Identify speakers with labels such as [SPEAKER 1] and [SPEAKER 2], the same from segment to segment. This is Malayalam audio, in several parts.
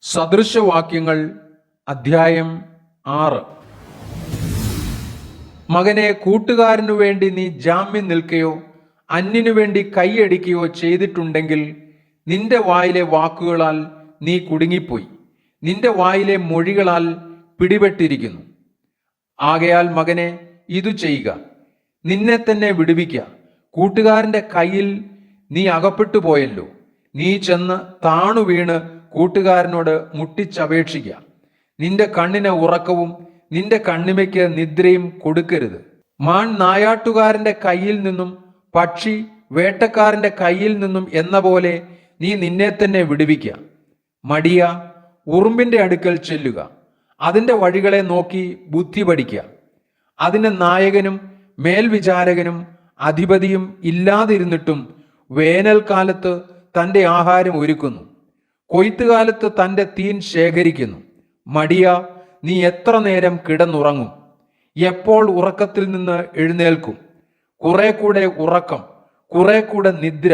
[SPEAKER 1] സദൃശവാക്യങ്ങൾ അധ്യായം 6. മകനെ, കൂട്ടുകാരനു വേണ്ടി നീ ജാമ്യം നിൽക്കുകയോ അന്യനു വേണ്ടി കൈയടിക്കുകയോ ചെയ്തിട്ടുണ്ടെങ്കിൽ നിന്റെ വായിലെ വാക്കുകളാൽ നീ കുടുങ്ങിപ്പോയി, നിന്റെ വായിലെ മൊഴികളാൽ പിടിപെട്ടിരിക്കുന്നു. ആകയാൽ മകനെ, ഇതു ചെയ്യുക, നിന്നെ തന്നെ വിടുവിക്കുക. കൂട്ടുകാരന്റെ കയ്യിൽ നീ അകപ്പെട്ടു പോയല്ലോ. നീ ചെന്ന് താണു വീണ് കൂട്ടുകാരനോട് മുട്ടിച്ചപേക്ഷിക്കുക. നിന്റെ കണ്ണിന് ഉറക്കവും നിന്റെ കണ്ണിമയ്ക്ക് നിദ്രയും കൊടുക്കരുത്. മാൻ നായാട്ടുകാരന്റെ കയ്യിൽ നിന്നും പക്ഷി വേട്ടക്കാരന്റെ കയ്യിൽ നിന്നും എന്ന പോലെ നീ നിന്നെ തന്നെ വിടുവിക്കുക. മടിയ, ഉറുമ്പിന്റെ അടുക്കൽ ചെല്ലുക, അതിന്റെ വഴികളെ നോക്കി ബുദ്ധി പഠിക്കുക. അതിന് നായകനും മേൽവിചാരകനും അധിപതിയും ഇല്ലാതിരുന്നിട്ടും വേനൽക്കാലത്ത് തൻ്റെ ആഹാരം ഒരുക്കുന്നു, കൊയ്ത്തുകാലത്ത് തൻ്റെ തീൻ ശേഖരിക്കുന്നു. മടിയ, നീ എത്ര നേരം കിടന്നുറങ്ങും? എപ്പോൾ ഉറക്കത്തിൽ നിന്ന് എഴുന്നേൽക്കും? കുറെ കൂടെ ഉറക്കം, കുറെ കൂടെ നിദ്ര,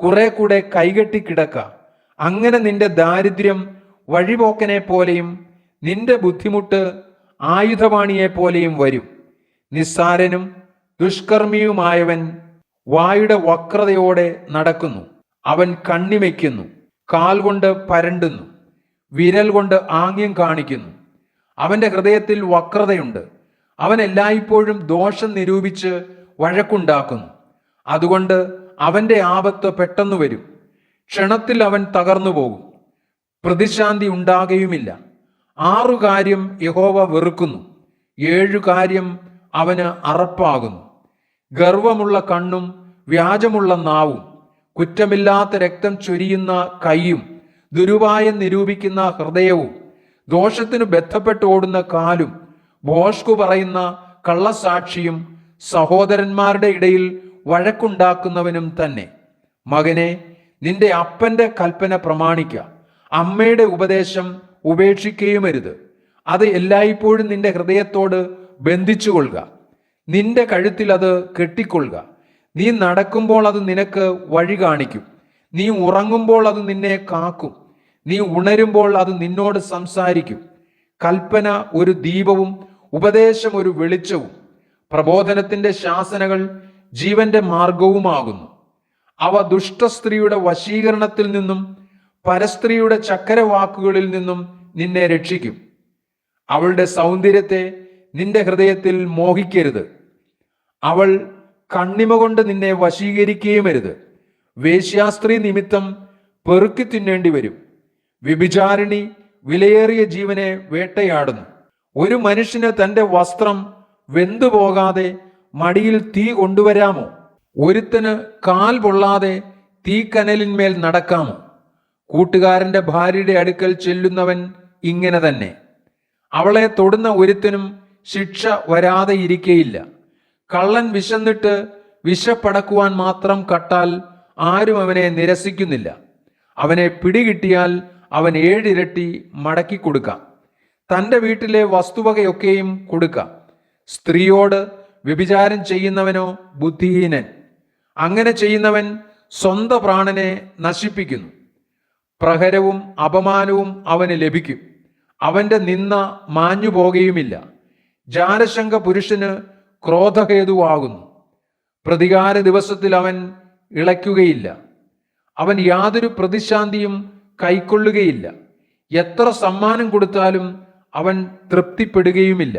[SPEAKER 1] കുറെ കൂടെ കൈകെട്ടി കിടക്ക. അങ്ങനെ നിന്റെ ദാരിദ്ര്യം വഴിപോക്കനെ പോലെയും നിന്റെ ബുദ്ധിമുട്ട് ആയുധപാണിയെ പോലെയും വരും. നിസ്സാരനും ദുഷ്കർമ്മിയുമായവൻ വായുടെ വക്രതയോടെ നടക്കുന്നു. അവൻ കണ്ണിമയ്ക്കുന്നു, കാൽ കൊണ്ട് പരണ്ടുന്നു, വിരൽ കൊണ്ട് ആംഗ്യം കാണിക്കുന്നു. അവന്റെ ഹൃദയത്തിൽ വക്രതയുണ്ട്. അവൻ എല്ലായ്പ്പോഴും ദോഷം നിരൂപിച്ച് വഴക്കുണ്ടാക്കുന്നു. അതുകൊണ്ട് അവന്റെ ആപത്ത് പെട്ടെന്ന് വരും. ക്ഷണത്തിൽ അവൻ തകർന്നു പോകും, പ്രതിശാന്തി ഉണ്ടാകുകയുമില്ല. 6 കാര്യം യഹോവ വെറുക്കുന്നു, 7 കാര്യം അവന് അറപ്പാകുന്നു: ഗർവമുള്ള കണ്ണും വ്യാജമുള്ള നാവും, കുറ്റമില്ലാത്ത രക്തം ചൊരിയുന്ന കൈയും, ദുരുപായം നിരൂപിക്കുന്ന ഹൃദയവും, ദോഷത്തിനു ബന്ധപ്പെട്ട് ഓടുന്ന കാലും, ഭോഷ്കു പറയുന്ന കള്ളസാക്ഷിയും, സഹോദരന്മാരുടെ ഇടയിൽ വഴക്കുണ്ടാക്കുന്നവനും തന്നെ. മകനെ, നിന്റെ അപ്പന്റെ കൽപ്പന പ്രമാണിക്ക, അമ്മയുടെ ഉപദേശം ഉപേക്ഷിക്കുകയുമരുത്. അത് എല്ലായ്പ്പോഴും നിന്റെ ഹൃദയത്തോട് ബന്ധിച്ചുകൊള്ളുക, നിന്റെ കഴുത്തിൽ അത് കെട്ടിക്കൊള്ളുക. നീ നടക്കുമ്പോൾ അത് നിനക്ക് വഴി കാണിക്കും, നീ ഉറങ്ങുമ്പോൾ അത് നിന്നെ കാക്കും, നീ ഉണരുമ്പോൾ അത് നിന്നോട് സംസാരിക്കും. കൽപ്പന ഒരു ദീപവും ഉപദേശം ഒരു വെളിച്ചവും, പ്രബോധനത്തിന്റെ ശാസനകൾ ജീവന്റെ മാർഗവുമാകുന്നു. അവ ദുഷ്ടസ്ത്രീയുടെ വശീകരണത്തിൽ നിന്നും പരസ്ത്രീയുടെ ചക്കരവാക്കുകളിൽ നിന്നും നിന്നെ രക്ഷിക്കും. അവളുടെ സൗന്ദര്യത്തെ നിന്റെ ഹൃദയത്തിൽ മോഹിക്കരുത്. അവൾ കണ്ണിമ കൊണ്ട് നിന്നെ വശീകരിക്കുകയുമരുത്. വേശ്യാസ്ത്രീ നിമിത്തം പെറുക്കി തിന്നേണ്ടി വരും. വ്യഭിചാരിണി വിലയേറിയ ജീവനെ വേട്ടയാടുന്നു. ഒരു മനുഷ്യന് തൻ്റെ വസ്ത്രം വെന്തുപോകാതെ മടിയിൽ തീ കൊണ്ടുവരാമോ? ഒരുത്തന് കാൽ പൊള്ളാതെ തീക്കനലിന്മേൽ നടക്കാമോ? കൂട്ടുകാരന്റെ ഭാര്യയുടെ അടുക്കൽ ചെല്ലുന്നവൻ ഇങ്ങനെ തന്നെ. അവളെ തൊടുന്ന ഒരുത്തനും ശിക്ഷ വരാതെ ഇരിക്കയില്ല. കള്ളൻ വിശന്നിട്ട് വിശപ്പടക്കുവാൻ മാത്രം കട്ടാൽ ആരും അവനെ നിരസിക്കുന്നില്ല. അവനെ പിടികിട്ടിയാൽ അവൻ 7 ഇരട്ടി മടക്കി കൊടുക്കാം. തൻ്റെ വീട്ടിലെ വസ്തുവകയൊക്കെയും കൊടുക്കാം. സ്ത്രീയോട് വ്യഭിചാരം ചെയ്യുന്നവനോ ബുദ്ധിഹീനൻ. അങ്ങനെ ചെയ്യുന്നവൻ സ്വന്തം പ്രാണനെ നശിപ്പിക്കുന്നു. പ്രഹരവും അപമാനവും അവന് ലഭിക്കും, അവന്റെ നിന്ദ മാഞ്ഞു പോകുകയുമില്ല. ജാരശങ്ക പുരുഷന് ക്രോധഹേതുവാകുന്നു, പ്രതികാര ദിവസത്തിൽ അവൻ ഇളയ്ക്കുകയില്ല. അവൻ യാതൊരു പ്രതിശാന്തിയും കൈക്കൊള്ളുകയില്ല. എത്ര സമ്മാനം കൊടുത്താലും അവൻ തൃപ്തിപ്പെടുകയുമില്ല.